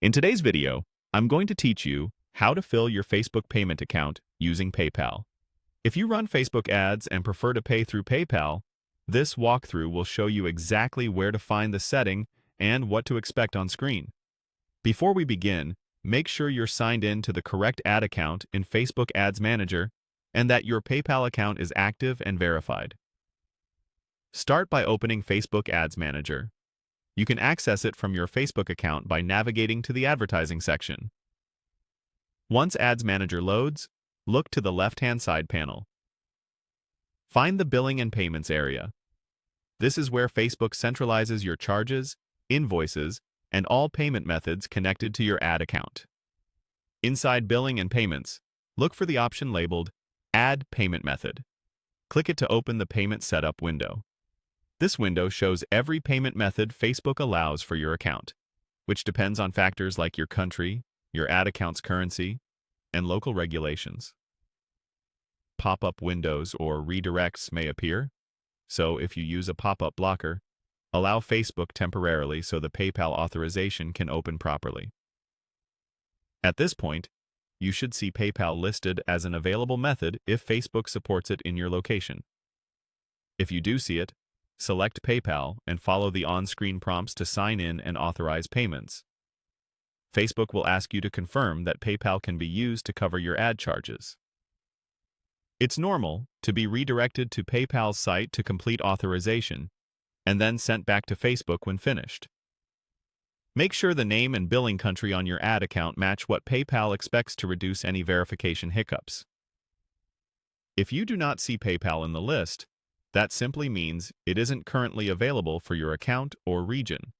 In today's video, I'm going to teach you how to fill your Facebook payment account using PayPal. If you run Facebook ads and prefer to pay through PayPal, this walkthrough will show you exactly where to find the setting and what to expect on screen. Before we begin, make sure you're signed in to the correct ad account in Facebook Ads Manager and that your PayPal account is active and verified. Start by opening Facebook Ads Manager. You can access it from your Facebook account by navigating to the advertising section. Once Ads Manager loads, look to the left-hand side panel. Find the Billing and Payments area. This is where Facebook centralizes your charges, invoices, and all payment methods connected to your ad account. Inside Billing and Payments, look for the option labeled Add Payment Method. Click it to open the Payment Setup window. This window shows every payment method Facebook allows for your account, which depends on factors like your country, your ad account's currency, and local regulations. Pop-up windows or redirects may appear, so if you use a pop-up blocker, allow Facebook temporarily so the PayPal authorization can open properly. At this point, you should see PayPal listed as an available method if Facebook supports it in your location. If you do see it, select PayPal and follow the on-screen prompts to sign in and authorize payments. Facebook will ask you to confirm that PayPal can be used to cover your ad charges. It's normal to be redirected to PayPal's site to complete authorization and then sent back to Facebook when finished. Make sure the name and billing country on your ad account match what PayPal expects to reduce any verification hiccups. If you do not see PayPal in the list, that simply means it isn't currently available for your account or region.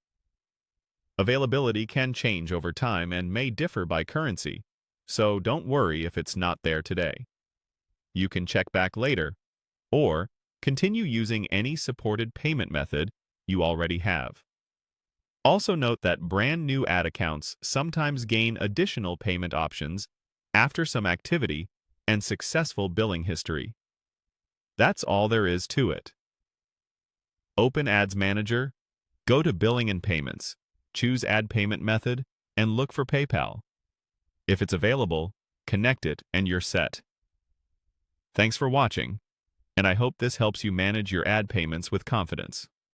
Availability can change over time and may differ by currency, so don't worry if it's not there today. You can check back later, or continue using any supported payment method you already have. Also note that brand new ad accounts sometimes gain additional payment options after some activity and successful billing history. That's all there is to it. Open Ads Manager, go to Billing and Payments, choose Add Payment Method, and look for PayPal. If it's available, connect it and you're set. Thanks for watching, and I hope this helps you manage your ad payments with confidence.